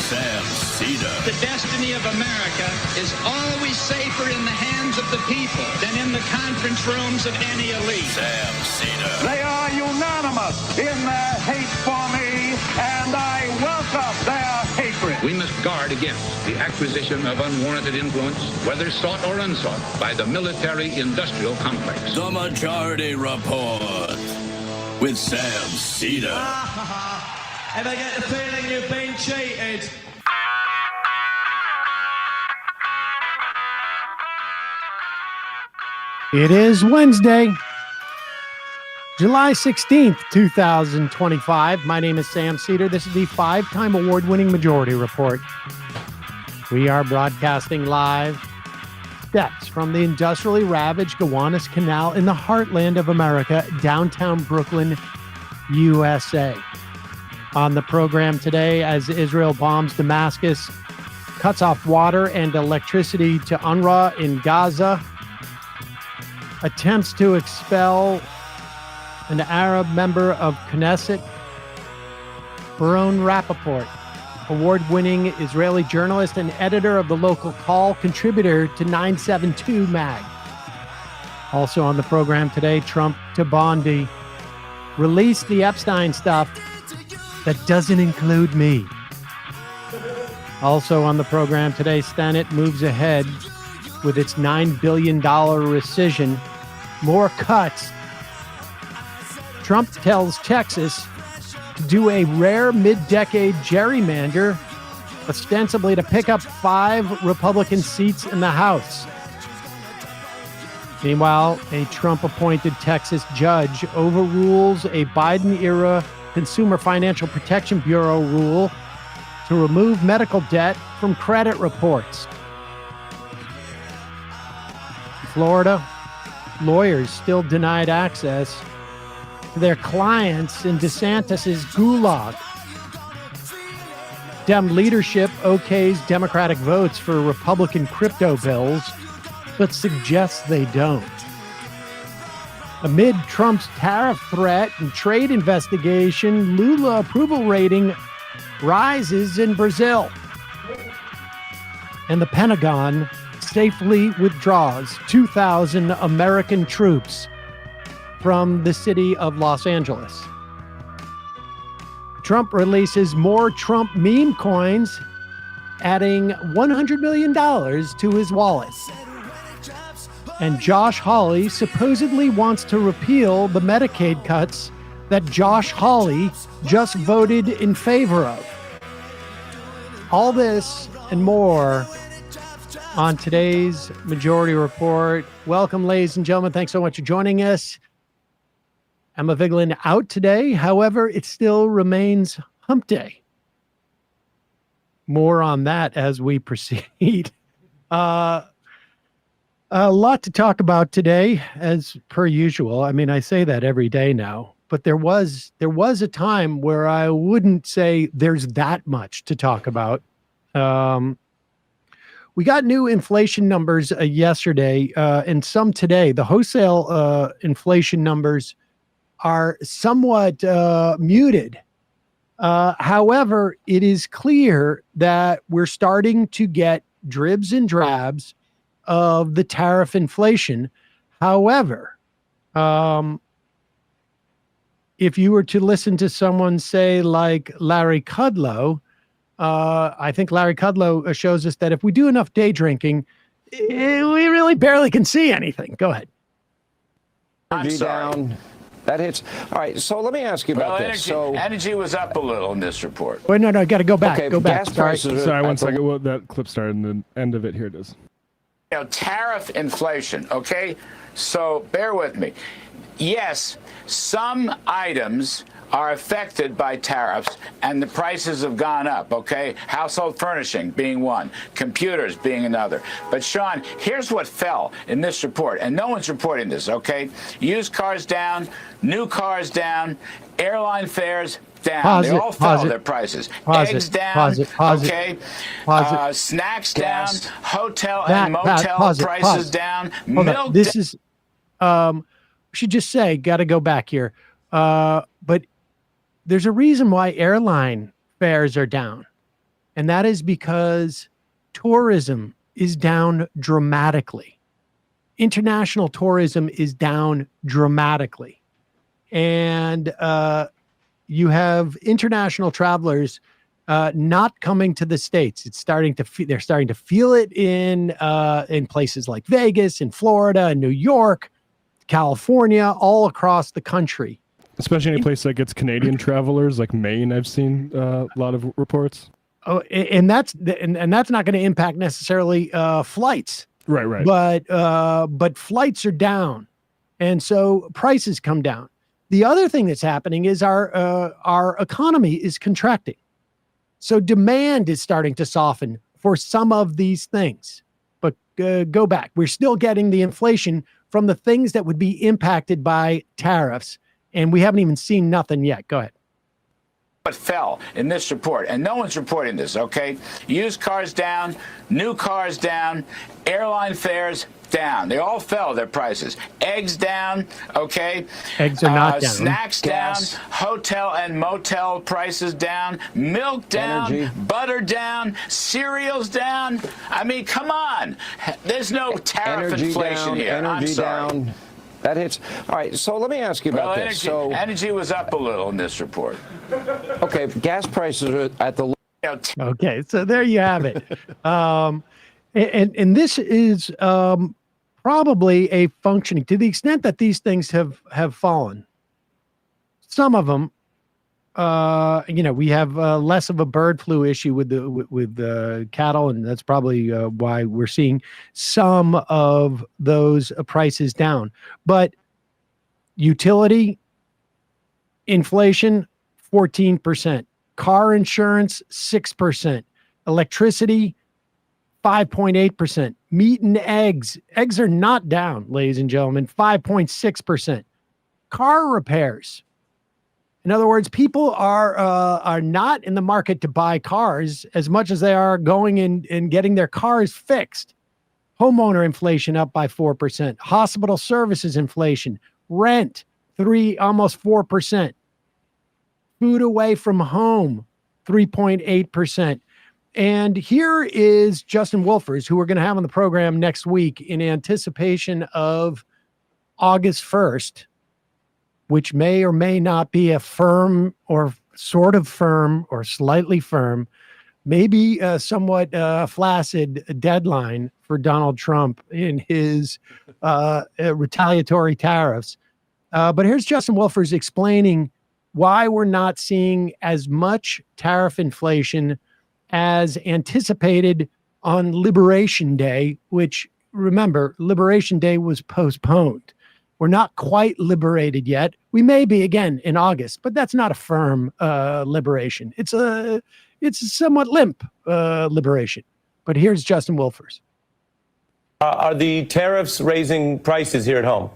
Sam Seder. The destiny of America is always safer in the hands of the people than in the conference rooms of any elite. Sam Seder. They are unanimous in their hate for me, and I welcome their hatred. We must guard against the acquisition of unwarranted influence, whether sought or unsought, by the military-industrial complex. The Majority Report with Sam Seder. And I get the feeling you've been cheated. It is Wednesday, July 16th, 2025. My name is Sam Seder. This is the five-time award-winning Majority Report. We are broadcasting live steps from the industrially ravaged Gowanus Canal in the heartland of America, downtown Brooklyn, USA. On the program today, as Israel bombs Damascus, cuts off water and electricity to UNRWA in Gaza, attempts to expel an Arab member of Knesset, Meron Rapoport, award-winning Israeli journalist and editor of the local Call, contributor to 972 Mag. Also on the program today, Trump to Bondi, released the Epstein stuff that doesn't include me. Also on the program today, Senate moves ahead with its $9 billion rescission. More cuts. Trump tells Texas to do a rare mid-decade gerrymander, ostensibly to pick up 5 Republican seats in the House. Meanwhile, a Trump-appointed Texas judge overrules a Biden-era Consumer Financial Protection Bureau rule to remove medical debt from credit reports. Florida, lawyers still denied access to their clients in DeSantis' gulag. Dem leadership okays Democratic votes for Republican crypto bills, but suggests they don't. Amid Trump's tariff threat and trade investigation, Lula approval rating rises in Brazil. And the Pentagon safely withdraws 2,000 American troops from the city of Los Angeles. Trump releases more Trump meme coins, adding $100 million to his wallet. And Josh Hawley supposedly wants to repeal the Medicaid cuts that Josh Hawley just voted in favor of. All this and more on today's Majority Report. Welcome, ladies and gentlemen. Thanks so much for joining us. Emma Vigeland out today. However, it still remains hump day. More on that as we proceed. A lot to talk about today, as per usual. I mean, I say that every day now, but there was a time where I wouldn't say there's that much to talk about. We got new inflation numbers yesterday and some today. The wholesale inflation numbers are somewhat muted. However, it is clear that we're starting to get dribs and drabs of the tariff inflation. However, if you were to listen to someone say like Larry Kudlow, I think Larry Kudlow shows us that if we do enough day drinking, we really barely can see anything. Go ahead. Energy down. That hits. All right. So let me ask you about this. Energy was up a little in this report. Wait, no, I got to go back. Okay, go back. gas prices. Sorry, one second. Well, that clip started, and the end of it, here it is. You know, tariff inflation, okay? So bear with me. Yes, some items are affected by tariffs and the prices have gone up, okay? Household furnishing being one, computers being another. But Sean, here's what fell in this report, and no one's reporting this, okay? Used cars down, new cars down, airline fares down. They all fell their prices. Eggs down, okay? Snacks down, hotel and motel prices down, milk. This is, we should just say, got to go back here. But there's a reason why airline fares are down. And that is because tourism is down dramatically. International tourism is down dramatically. And you have international travelers not coming to the States. They're starting to feel it in places like Vegas, in Florida, in New York, California, all across the country. Especially any place that gets Canadian travelers, like Maine. I've seen a lot of reports. Oh, and that's not going to impact necessarily flights. Right. But flights are down, and so prices come down. The other thing that's happening is our economy is contracting. So demand is starting to soften for some of these things. But go back. We're still getting the inflation from the things that would be impacted by tariffs. And we haven't even seen nothing yet. Go ahead. What fell in this report, and no one's reporting this, okay? Used cars down, new cars down, airline fares down. They all fell, their prices. Eggs down, okay? Eggs are not down. Snacks Gas. down, hotel and motel prices down, milk down, Energy. butter down, cereals down. I mean, come on. There's no tariff Energy inflation down, here. I'm energy sorry. down. That hits. All right, so let me ask you about Well, this. So, energy was up a little in this report. okay, gas prices are at the Okay, so there you have it. And this is probably a functioning, to the extent that these things have fallen. Some of them, we have less of a bird flu issue with the cattle, and that's probably why we're seeing some of those prices down. But utility inflation, 14%. Car insurance, 6%. Electricity, 5.8%. Meat and eggs. Eggs are not down, ladies and gentlemen, 5.6%. Car repairs. In other words, people are not in the market to buy cars as much as they are going and getting their cars fixed. Homeowner inflation up by 4%. Hospital services inflation. Rent, almost 4%. Food away from home, 3.8%. And here is Justin Wolfers, who we're going to have on the program next week in anticipation of August 1st, which may or may not be a firm or sort of firm or slightly firm, maybe a somewhat flaccid deadline for Donald Trump in his retaliatory tariffs. But here's Justin Wolfers explaining why we're not seeing as much tariff inflation as anticipated on Liberation Day, which, remember, Liberation Day was postponed. We're not quite liberated yet. We may be again in August, but that's not a firm liberation. It's a somewhat limp liberation. But here's Justin Wolfers. Are the tariffs raising prices here at home?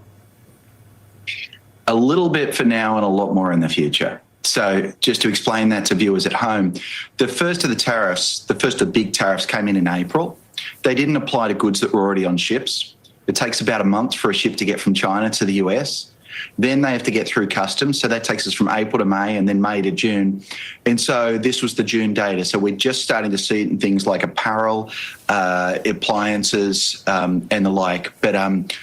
A little bit for now and a lot more in the future. So just to explain that to viewers at home, the first of the big tariffs came in April. They didn't apply to goods that were already on ships. It takes about a month for a ship to get from China to the US. Then they have to get through customs. So that takes us from April to May and then May to June. And so this was the June data. So we're just starting to see it in things like apparel, appliances, and the like. But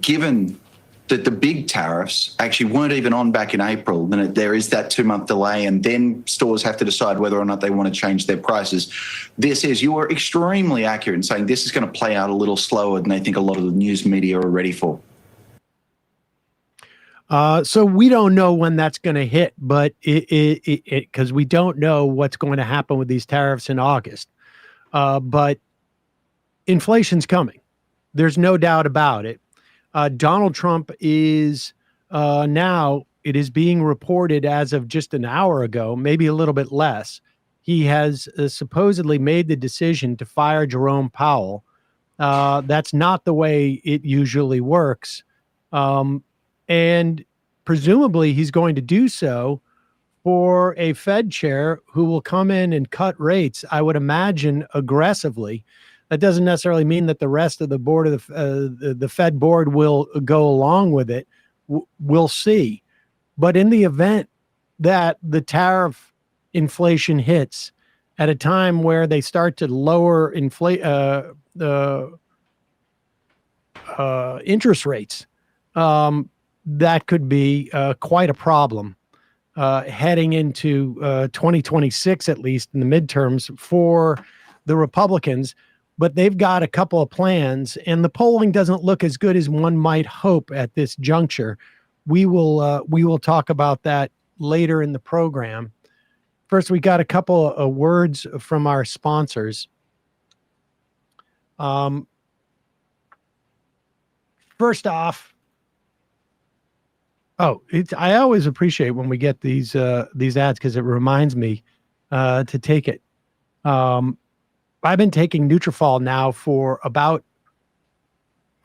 given that the big tariffs actually weren't even on back in April, then there is that 2-month delay, and then stores have to decide whether or not they want to change their prices. You are extremely accurate in saying this is going to play out a little slower than they think a lot of the news media are ready for. So we don't know when that's going to hit, but because we don't know what's going to happen with these tariffs in August. But inflation's coming. There's no doubt about it. Donald Trump is now, it is being reported as of just an hour ago, maybe a little bit less. He has supposedly made the decision to fire Jerome Powell. That's not the way it usually works. And presumably he's going to do so for a Fed chair who will come in and cut rates, I would imagine, aggressively. That doesn't necessarily mean that the rest of the board of the Fed board will go along with it. We'll see. But in the event that the tariff inflation hits, at a time where they start to lower the interest rates, that could be quite a problem heading into 2026, at least in the midterms for the Republicans. But they've got a couple of plans, and the polling doesn't look as good as one might hope at this juncture. We will talk about that later in the program. First, we got a couple of words from our sponsors. First off, I always appreciate when we get these ads because it reminds me to take it. I've been taking Nutrafol now for about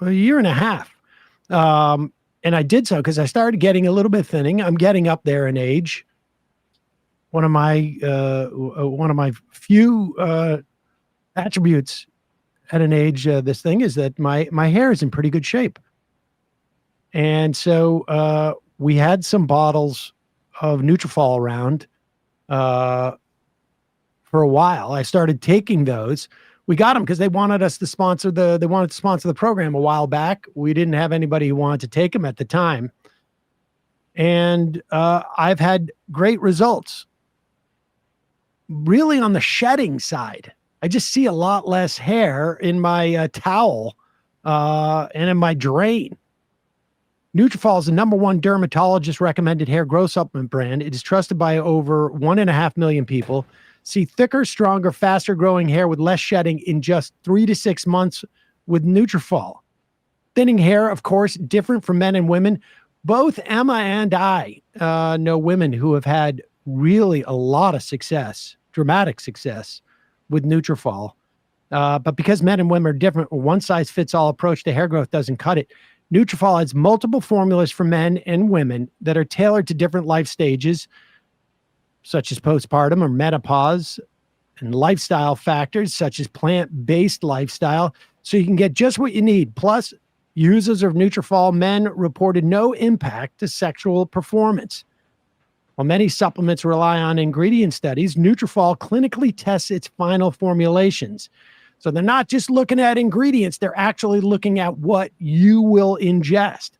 a year and a half. And I did so because I started getting a little bit thinning. I'm getting up there in age. One of my few attributes at an age this thing is that my hair is in pretty good shape. And so we had some bottles of Nutrafol around for a while. I started taking those. We got them because they wanted us to sponsor the program a while back. We didn't have anybody who wanted to take them at the time. And I've had great results. Really on the shedding side. I just see a lot less hair in my towel and in my drain. Nutrafol is the #1 dermatologist recommended hair growth supplement brand. It is trusted by over 1.5 million people. See thicker, stronger, faster growing hair with less shedding in just 3 to 6 months with Nutrafol. Thinning hair, of course, different for men and women. Both Emma and I know women who have had really a lot of success, dramatic success with Nutrafol. But because men and women are different, a one-size-fits-all approach to hair growth doesn't cut it. Nutrafol has multiple formulas for men and women that are tailored to different life stages, such as postpartum or menopause, and lifestyle factors such as plant-based lifestyle, so you can get just what you need. Plus, users of Nutrafol men reported no impact to sexual performance. While many supplements rely on ingredient studies, Nutrafol clinically tests its final formulations. So they're not just looking at ingredients, they're actually looking at what you will ingest.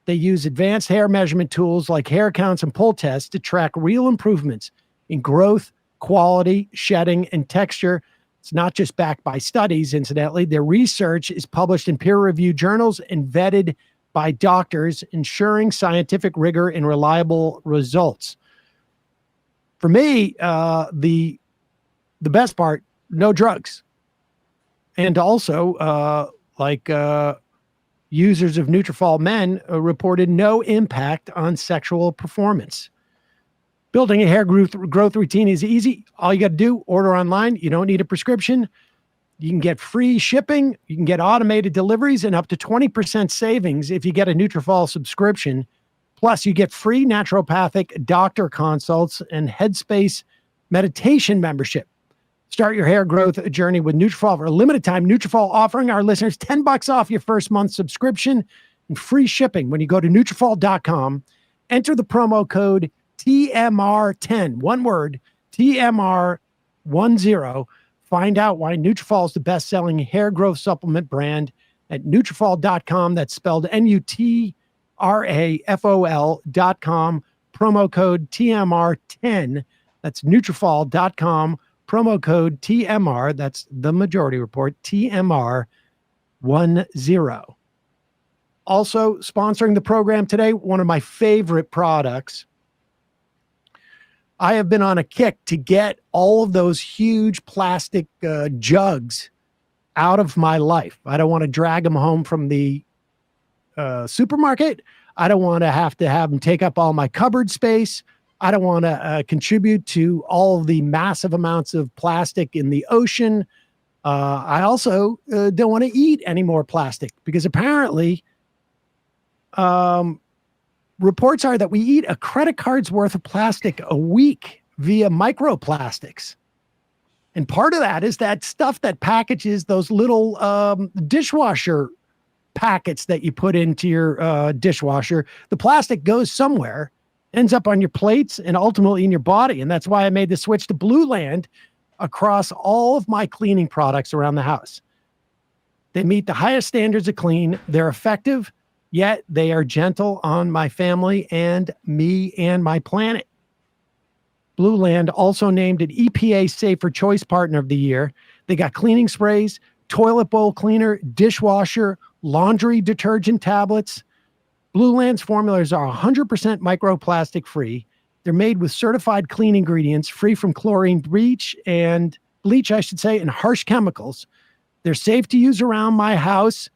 They use advanced hair measurement tools like hair counts and pull tests to track real improvements in growth, quality, shedding, and texture. It's not just backed by studies, incidentally. Their research is published in peer-reviewed journals and vetted by doctors, ensuring scientific rigor and reliable results. For me, the best part, no drugs. And also, users of Nutrafol men reported no impact on sexual performance. Building a hair growth routine is easy. All you got to do, order online. You don't need a prescription. You can get free shipping. You can get automated deliveries and up to 20% savings if you get a Nutrafol subscription. Plus, you get free naturopathic doctor consults and Headspace meditation membership. Start your hair growth journey with Nutrafol for a limited time. Nutrafol offering our listeners $10 off your first month subscription and free shipping when you go to Nutrafol.com. Enter the promo code TMR10, one word, TMR10. Find out why Nutrafol is the best-selling hair growth supplement brand at Nutrafol.com. That's spelled Nutrafol.com. Promo code TMR10. That's Nutrafol.com. Promo code TMR, that's the Majority Report, TMR10. Also sponsoring the program today, one of my favorite products. I have been on a kick to get all of those huge plastic jugs out of my life. I don't want to drag them home from the supermarket. I don't want to have them take up all my cupboard space. I don't want to contribute to all of the massive amounts of plastic in the ocean. I also don't want to eat any more plastic because apparently reports are that we eat a credit card's worth of plastic a week via microplastics. And part of that is that stuff that packages those little dishwasher packets that you put into your dishwasher. The plastic goes somewhere, ends up on your plates and ultimately in your body. And that's why I made the switch to Blue Land. across all of my cleaning products around the house. They meet the highest standards of clean. They're effective, yet they are gentle on my family and me and my planet. Blue Land also named an EPA Safer Choice Partner of the Year. They got cleaning sprays, toilet bowl cleaner, dishwasher, laundry detergent tablets. Blue Land's formulas are 100% microplastic free. They're made with certified clean ingredients, free from chlorine, bleach, and harsh chemicals. They're safe to use around my house.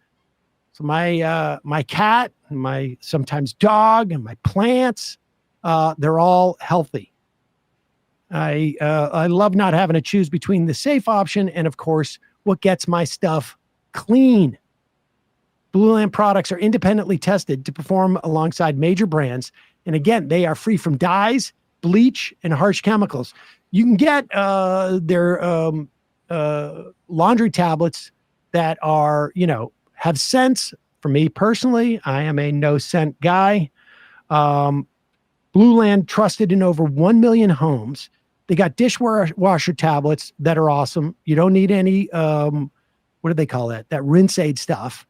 So my cat, my sometimes dog, and my plants, they're all healthy. I love not having to choose between the safe option and, of course, what gets my stuff clean. Blue Land products are independently tested to perform alongside major brands. And again, they are free from dyes, bleach, and harsh chemicals. You can get their laundry tablets that are, have scents. For me personally, I am a no scent guy. Blue Land trusted in over 1 million homes. They got dishwasher tablets that are awesome. You don't need any, what do they call that? That rinse aid stuff.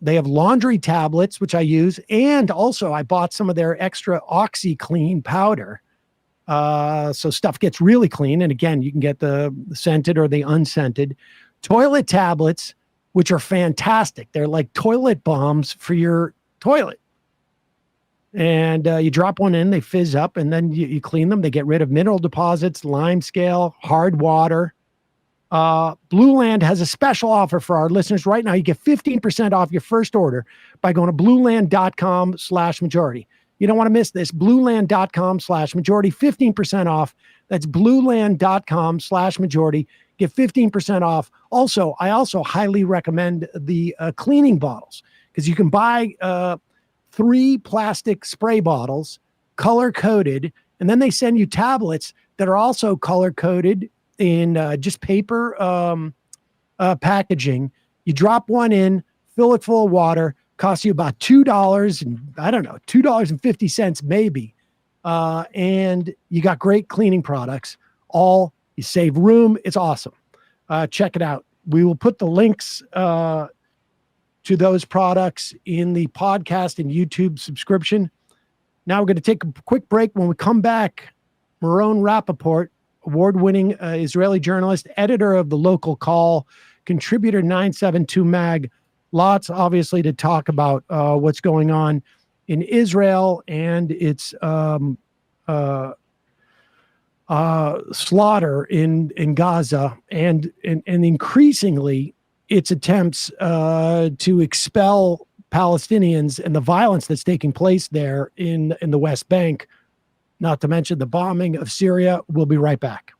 They have laundry tablets, which I use. And also I bought some of their extra OxyClean powder. So stuff gets really clean. And again, you can get the scented or the unscented. Toilet tablets, which are fantastic. They're like toilet bombs for your toilet. And you drop one in, they fizz up, and then you clean them. They get rid of mineral deposits, lime scale, hard water. Blue Land has a special offer for our listeners right now. You get 15% off your first order by going to blueland.com/majority. You don't want to miss this. Blueland.com/majority, 15% off. That's blueland.com/majority. Get 15% off. Also, I also highly recommend the cleaning bottles, because you can buy 3 plastic spray bottles, color coded, and then they send you tablets that are also color coded in just paper packaging. You drop one in, fill it full of water, costs you about $2 and $2.50 maybe. And you got great cleaning products. You save room. It's awesome. Check it out. We will put the links to those products in the podcast and YouTube subscription. Now we're going to take a quick break. When we come back, Meron Rapoport, award-winning Israeli journalist, editor of the Local Call, contributor 972 Mag. Lots, obviously, to talk about what's going on in Israel and its slaughter in Gaza, and increasingly its attempts to expel Palestinians and the violence that's taking place there in the West Bank, not to mention the bombing of Syria. We'll be right back.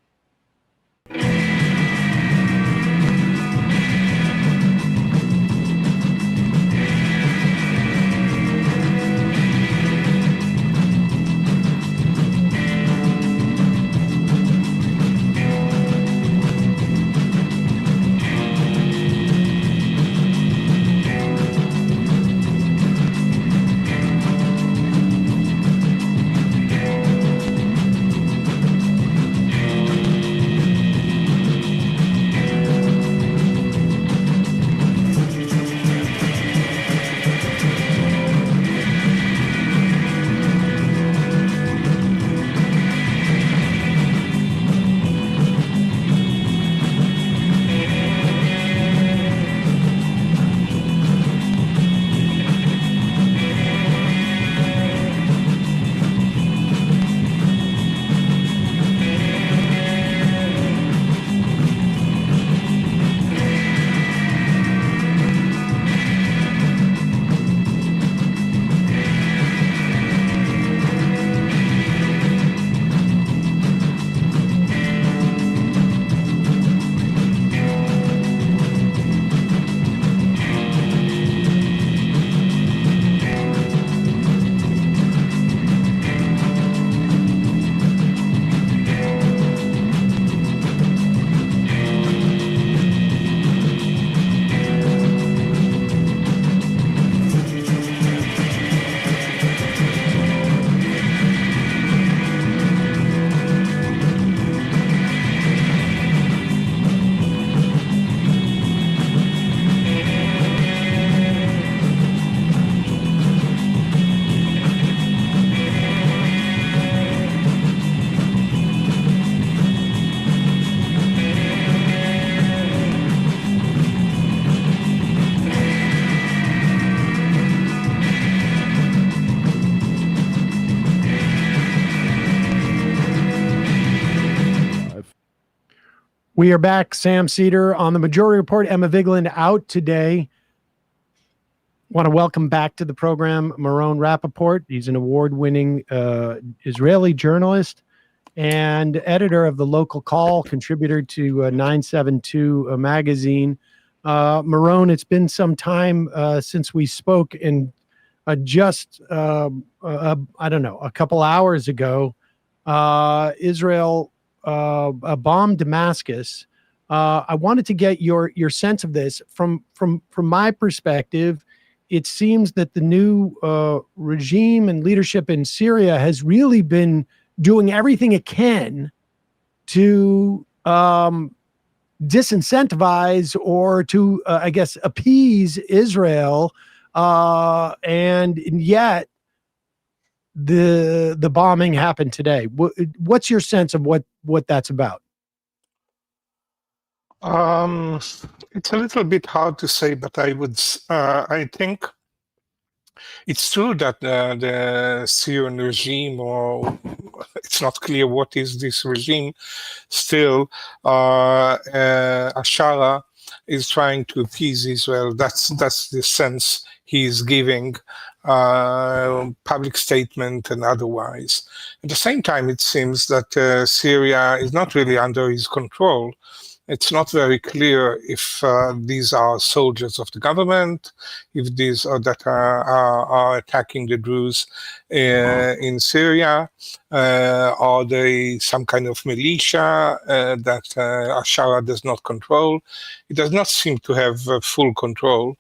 We are back. Sam Seder on the Majority Report. Emma Vigeland out today. Want to welcome back to the program Meron Rapoport. He's an award-winning Israeli journalist and editor of the Local Call, contributor to 972 magazine. Meron, it's been some time since we spoke, and just I don't know, a couple hours ago, Israel bombed Damascus. I wanted to get your sense of this from my perspective. It seems that the new regime and leadership in Syria has really been doing everything it can to disincentivize or to, I guess, appease Israel, and yet the bombing happened today. What's your sense of what that's about? It's a little bit hard to say, but I think it's true that the Syrian regime, or it's not clear what is this regime still, Ashara is trying to appease Israel. That's the sense he is giving, public statement and otherwise. At the same time, it seems that Syria is not really under his control. It's not very clear if these are soldiers of the government, if these are that are attacking the Druze in Syria. Are they some kind of militia that Ashara does not control? It does not seem to have full control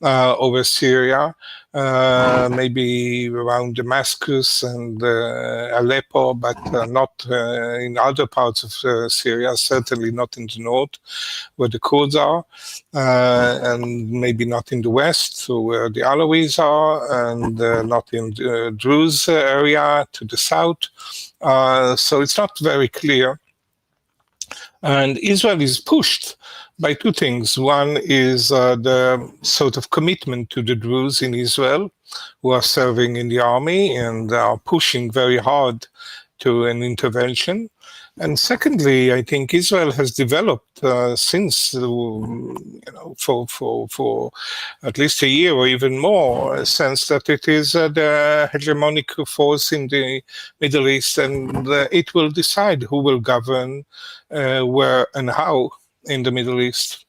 over Syria, maybe around Damascus and Aleppo, but not in other parts of Syria, certainly not in the north, where the Kurds are, and maybe not in the west, so where the Alawis are, and not in the Druze area to the south. So it's not very clear. And Israel is pushed by two things. One is the sort of commitment to the Druze in Israel who are serving in the army and are pushing very hard to an intervention. And secondly, I think Israel has developed since, for at least a year or even more, a sense that it is the hegemonic force in the Middle East, and it will decide who will govern where and how in the Middle East.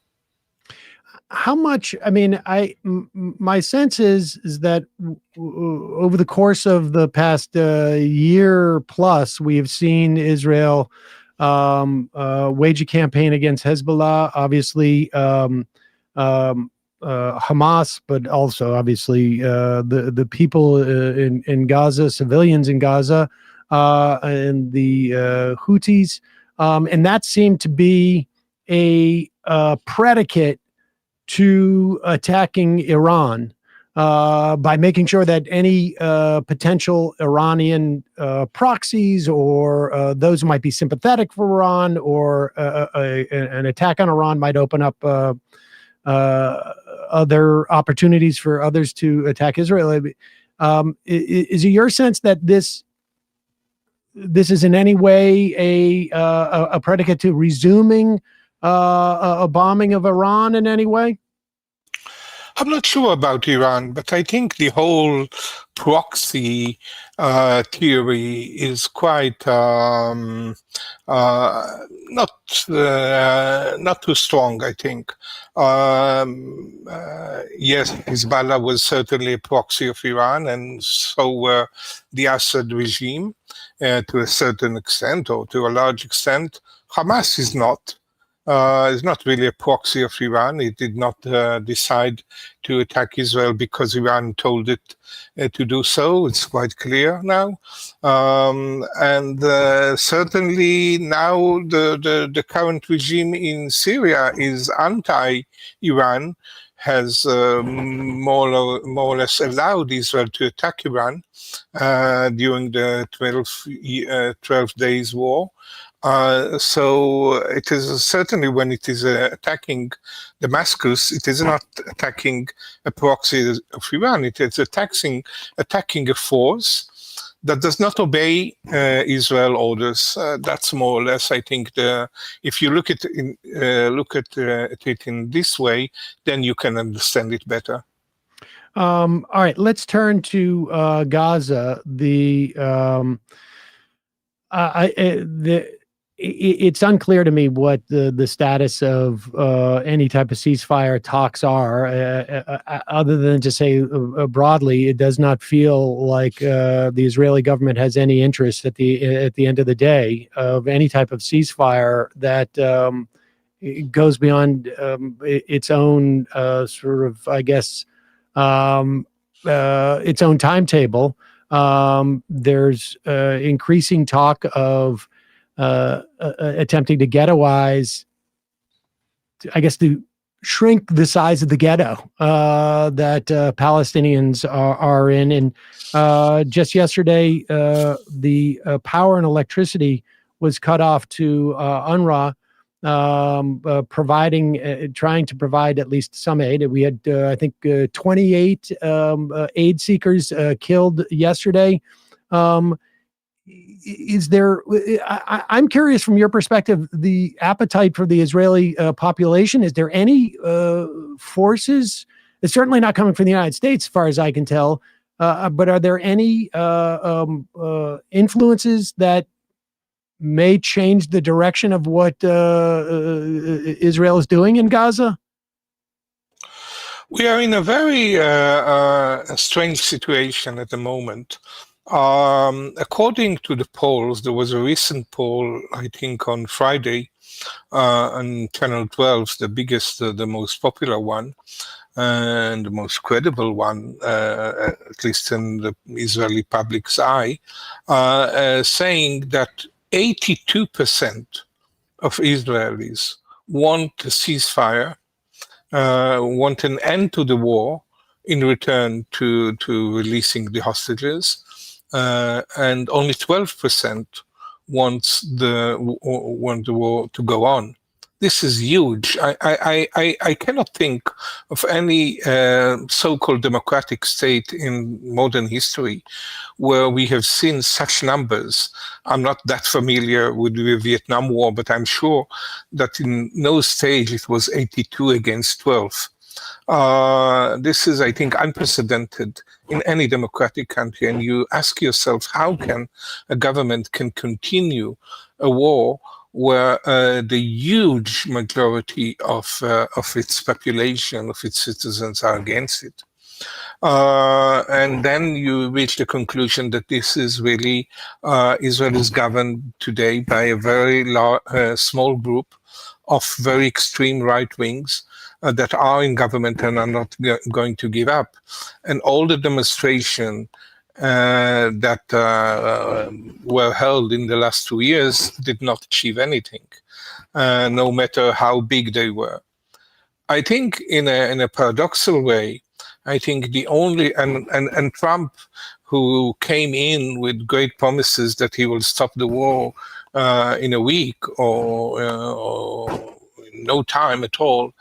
How much? I mean, my sense is that over the course of the past year plus, we have seen Israel wage a campaign against Hezbollah, obviously Hamas, but also obviously the people in Gaza, civilians in Gaza, and the Houthis, and that seemed to be a predicate to attacking Iran by making sure that any potential Iranian proxies or those who might be sympathetic for Iran or an attack on Iran might open up other opportunities for others to attack Israel. Is it your sense that this is in any way a predicate to resuming a bombing of Iran in any way? I'm not sure about Iran, but I think the whole proxy theory is quite not too strong, I think. Yes, Hezbollah was certainly a proxy of Iran, and so were the Assad regime to a certain extent, or to a large extent. Hamas is not. Is not really a proxy of Iran. It did not decide to attack Israel because Iran told it to do so. It's quite clear now. And certainly now the current regime in Syria is anti-Iran, has more or less allowed Israel to attack Iran during the 12 days war. So it is certainly, when it is attacking Damascus, it is not attacking a proxy of Iran. It is attacking a force that does not obey Israel orders. That's more or less, I think, if you look at it in this way, then you can understand it better. All right, let's turn to Gaza. It's unclear to me what the status of any type of ceasefire talks are. Other than to say broadly, it does not feel like the Israeli government has any interest at the end of the day of any type of ceasefire that goes beyond its own sort of, I guess, its own timetable. There's increasing talk of attempting to ghettoize, I guess, to shrink the size of the ghetto that Palestinians are in. And just yesterday, the power and electricity was cut off to UNRWA, trying to provide at least some aid. We had, I think, 28 aid seekers killed yesterday. Is there, I'm curious from your perspective, the appetite for the Israeli population, is there any forces, it's certainly not coming from the United States as far as I can tell, but are there any influences that may change the direction of what Israel is doing in Gaza? We are in a very strange situation at the moment. According to the polls, there was a recent poll, I think on Friday, on Channel 12, the biggest, the most popular one, and the most credible one, at least in the Israeli public's eye, saying that 82% of Israelis want a ceasefire, want an end to the war in return to releasing the hostages, and only 12% want the war to go on. This is huge. I cannot think of any so-called democratic state in modern history where we have seen such numbers. I'm not that familiar with the Vietnam War, but I'm sure that in no stage it was 82 against 12. This is, I think, unprecedented in any democratic country. And you ask yourself, how can a government can continue a war where the huge majority of its population, of its citizens, are against it? And then you reach the conclusion that this is really, Israel is governed today by a very small group of very extreme right wings that are in government and are not going to give up. And all the demonstration that were held in the last 2 years did not achieve anything, no matter how big they were. I think in a paradoxal way, I think the only, and Trump, who came in with great promises that he will stop the war in a week or no time at all,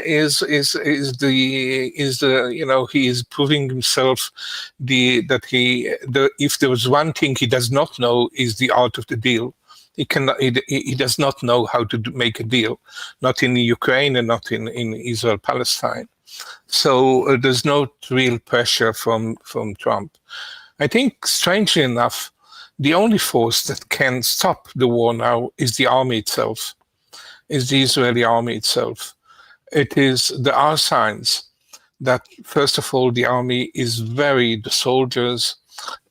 is the, you know, he is proving himself if there was one thing he does not know is the art of the deal. He does not know how to make a deal, not in Ukraine and not in Israel Palestine. So there's no real pressure from Trump. I think, strangely enough, the only force that can stop the war now is the army itself, is the Israeli army itself. There are signs that, first of all, the army is the soldiers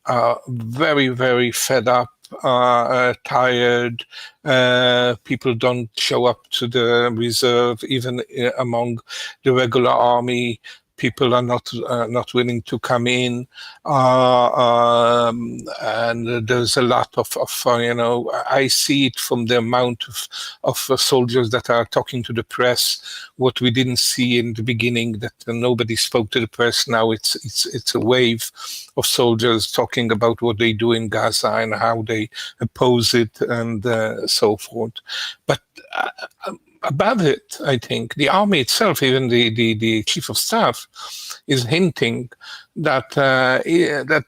are very, very fed up, tired. People don't show up to the reserve, even among the regular army. People are not willing to come in, and there's a lot of I see it from the amount of soldiers that are talking to the press. What we didn't see in the beginning, that nobody spoke to the press. Now it's a wave of soldiers talking about what they do in Gaza and how they oppose it and so forth. But above it, I think, the army itself, even the chief of staff, is hinting that that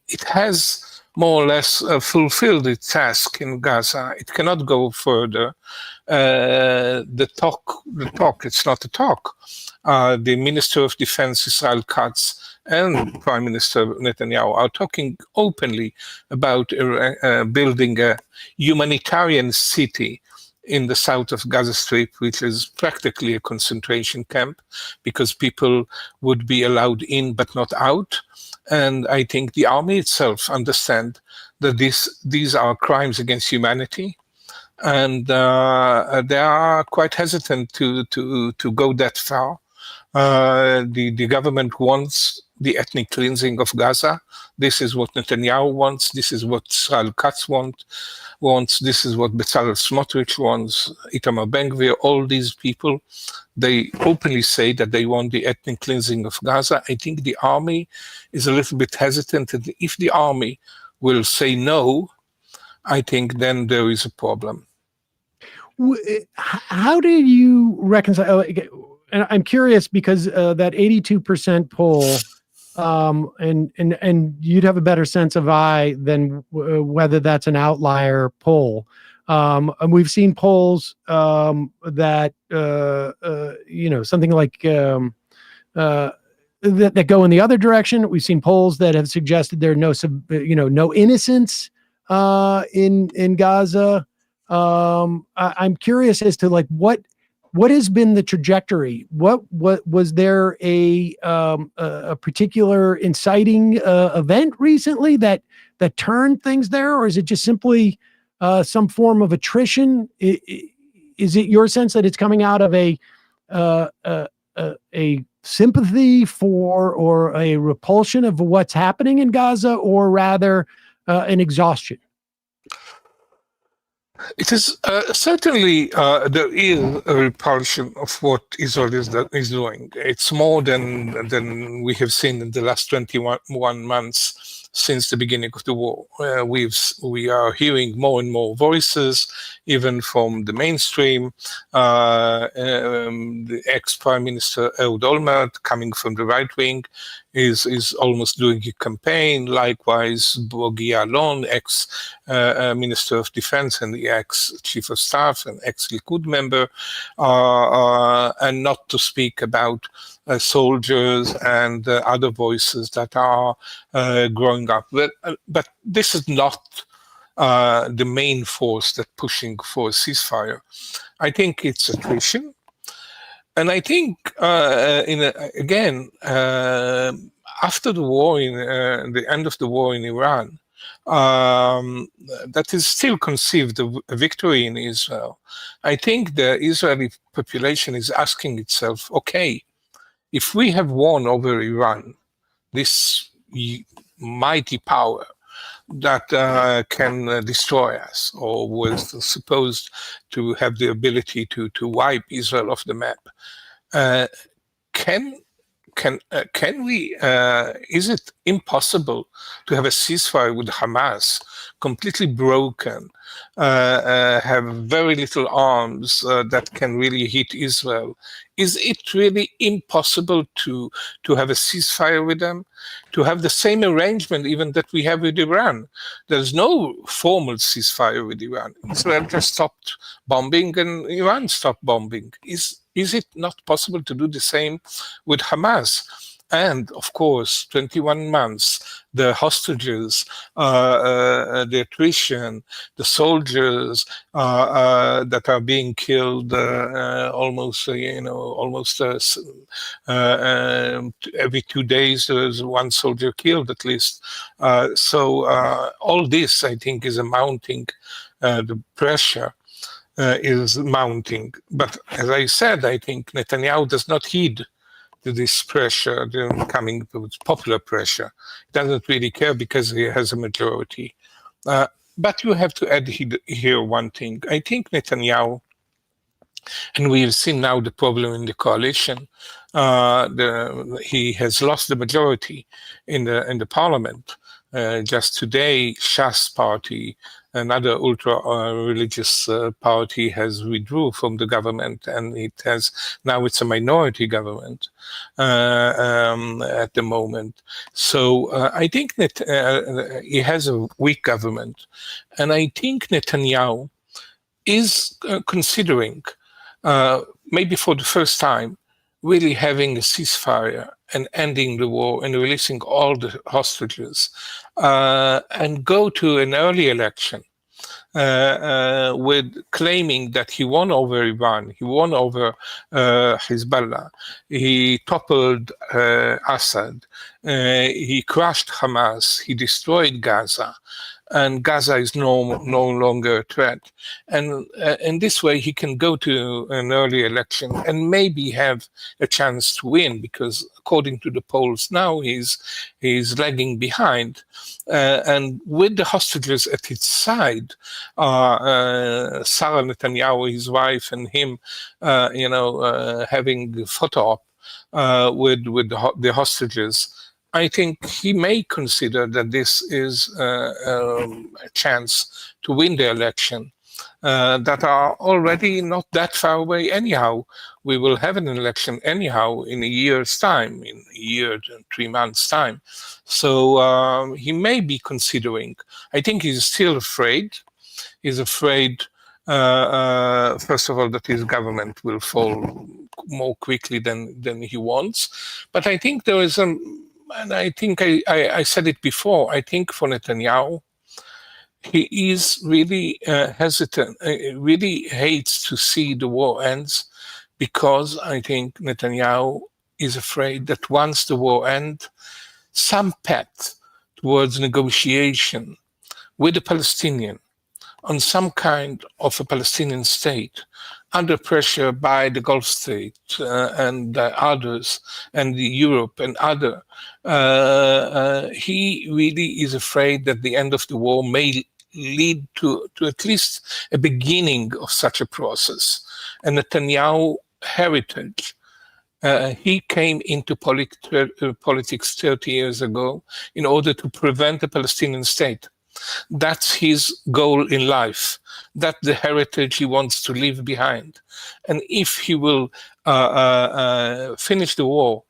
it has more or less fulfilled its task in Gaza. It cannot go further. The talk, it's not a talk. The Minister of Defense, Israel Katz, and Prime Minister Netanyahu are talking openly about building a humanitarian city in the south of Gaza Strip, which is practically a concentration camp, because people would be allowed in but not out. And I think the army itself understand that these are crimes against humanity, and they are quite hesitant to go that far. The government wants the ethnic cleansing of Gaza. This is what Netanyahu wants. This is what Israel Katz wants. This is what Bezalel Smotrich wants. Itamar Ben-Gvir, all these people, they openly say that they want the ethnic cleansing of Gaza. I think the army is a little bit hesitant. And if the army will say no, I think then there is a problem. How do you reconcile? And I'm curious because that 82% poll, and you'd have a better sense of than whether that's an outlier poll. And we've seen polls that something like that go in the other direction. We've seen polls that have suggested there are no innocents in Gaza. I'm curious as to what has been the trajectory? What was there a particular inciting event recently that turned things there, or is it just simply some form of attrition? Is it your sense that it's coming out of a sympathy for or a repulsion of what's happening in Gaza, or rather an exhaustion? It is certainly there is a repulsion of what Israel is doing. It's more than we have seen in the last 21 months since the beginning of the war. We are hearing more and more voices, even from the mainstream. The ex-Prime Minister Ehud Olmert, coming from the right wing, is almost doing a campaign. Likewise, Bogi Ya'alon, ex-Minister of Defense and the ex-Chief of Staff and ex-Likud member, and not to speak about soldiers and other voices that are growing up. But this is not the main force that pushing for a ceasefire. I think it's attrition. And I think, again, after the war, the end of the war in Iran, that is still conceived a victory in Israel. I think the Israeli population is asking itself, okay, if we have won over Iran, this mighty power that can destroy us, or was supposed to have the ability to wipe Israel off the map, can we? Is it impossible to have a ceasefire with Hamas, completely broken, have very little arms that can really hit Israel? Is it really impossible to have a ceasefire with them? To have the same arrangement even that we have with Iran? There's no formal ceasefire with Iran. Israel just stopped bombing and Iran stopped bombing. Is it not possible to do the same with Hamas? And of course, 21 months, the hostages, the attrition, the soldiers that are being killed almost every 2 days, there's one soldier killed at least. So all this, I think, is mounting. The pressure is mounting. But as I said, I think Netanyahu does not heed to this pressure, coming with popular pressure. He doesn't really care because he has a majority. But you have to add here one thing. I think Netanyahu, and we've seen now the problem in the coalition, he has lost the majority in the parliament. Just today, Shas party, another ultra-religious party, has withdrew from the government, and now it's a minority government at the moment. So I think that he has a weak government, and I think Netanyahu is considering, maybe for the first time, really having a ceasefire and ending the war and releasing all the hostages, and go to an early election with claiming that he won over Iran, he won over Hezbollah, he toppled Assad, he crushed Hamas, he destroyed Gaza, and Gaza is no longer a threat. And in this way, he can go to an early election and maybe have a chance to win, because according to the polls now, he's lagging behind. And with the hostages at his side, Sarah Netanyahu, his wife, and him, having a photo op with the hostages, I think he may consider that this is a chance to win the election, that are already not that far away anyhow. We will have an election anyhow in a year's time, in a year and 3 months' time. So he may be considering. I think he's still afraid. He's afraid, first of all, that his government will fall more quickly than he wants. But I think there is and I think I said it before, I think for Netanyahu, he is really hesitant, really hates to see the war ends, because I think Netanyahu is afraid that once the war ends, some path towards negotiation with the Palestinian on some kind of a Palestinian state, under pressure by the Gulf state and others, and Europe and other, he really is afraid that the end of the war may lead to at least a beginning of such a process. And Netanyahu heritage, he came into politics 30 years ago in order to prevent a Palestinian state. That's his goal in life. That's the heritage he wants to leave behind. And if he will finish the war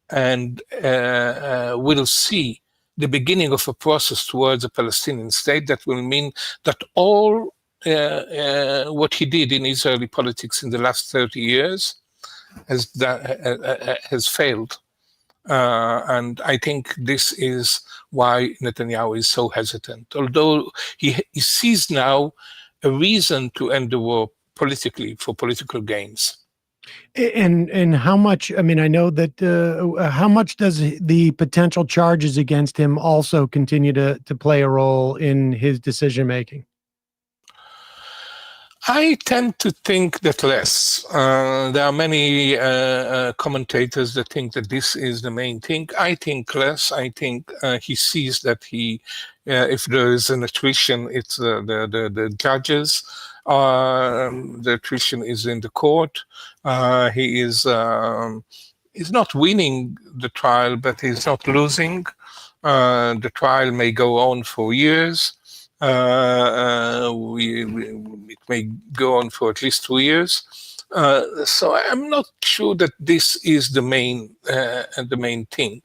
and will see the beginning of a process towards a Palestinian state, that will mean that all what he did in Israeli politics in the last 30 years has failed. And I think this is why Netanyahu is so hesitant. Although he sees now a reason to end the war politically, for political gains. And how much, I mean, I know that, how much does the potential charges against him also continue to play a role in his decision-making? I tend to think that less. There are many commentators that think that this is the main thing. I think less. I think he sees that if there is an attrition, it's the judges. The attrition is in the court. He is not winning the trial, but he's not losing. The trial may go on for years. It may go on for at least 2 years. So I'm not sure that this is the main thing.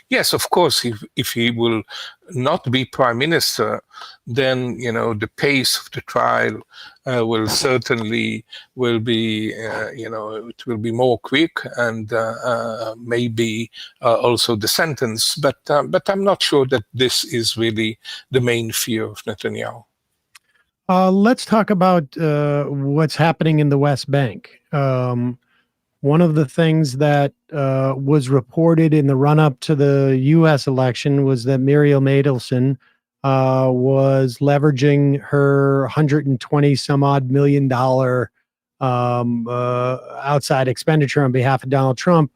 Yes, of course, if he will not be prime minister, then the pace of the trial will certainly be it will be more quick, and maybe also the sentence. But I'm not sure that this is really the main fear of Netanyahu. Let's talk about what's happening in the West Bank. One of the things that was reported in the run-up to the U.S. election was that Miriam Adelson was leveraging her $120-some-odd million outside expenditure on behalf of Donald Trump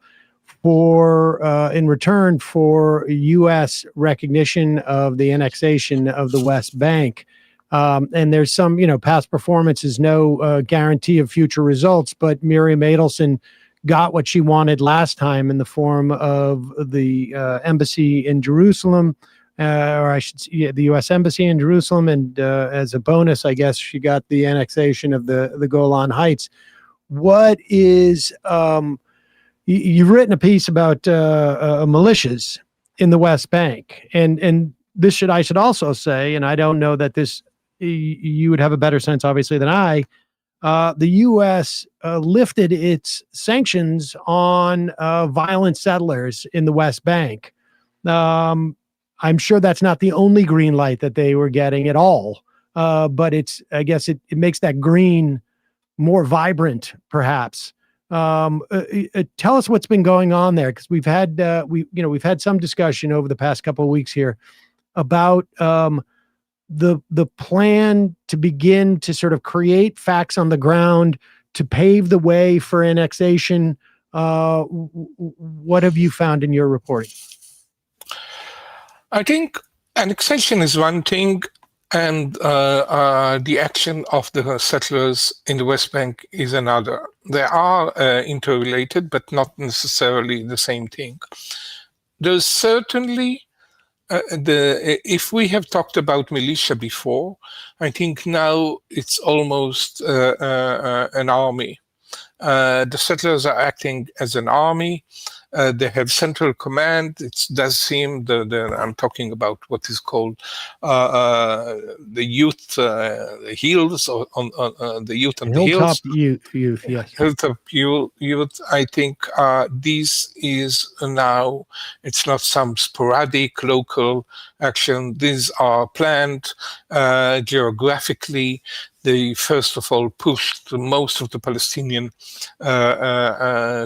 in return for U.S. recognition of the annexation of the West Bank. And there's some, past performance is no guarantee of future results, but Miriam Adelson got what she wanted last time in the form of the embassy in Jerusalem, or I should say, the U.S. Embassy in Jerusalem, and as a bonus, I guess she got the annexation of the Golan Heights. What is you've written a piece about militias in the West Bank, and this I should also say, and I don't know that this you would have a better sense, obviously, than I. The U.S. Lifted its sanctions on violent settlers in the West Bank. I'm sure that's not the only green light that they were getting at all, but I guess it makes that green more vibrant, perhaps. Tell us what's been going on there, because we've had some discussion over the past couple of weeks here about the plan to begin to sort of create facts on the ground to pave the way for annexation. What have you found in your reporting? I think annexation is one thing, and the action of the settlers in the West Bank is another. They are interrelated, but not necessarily the same thing. There's certainly if we have talked about militia before, I think now it's almost an army. The settlers are acting as an army. They have central command. It does seem I'm talking about what is called the youth, the hills, on the youth on the hills. Youth, yes. Hilltop youth. I think this is now. It's not some sporadic local action. These are planned geographically. They first of all pushed most of the Palestinian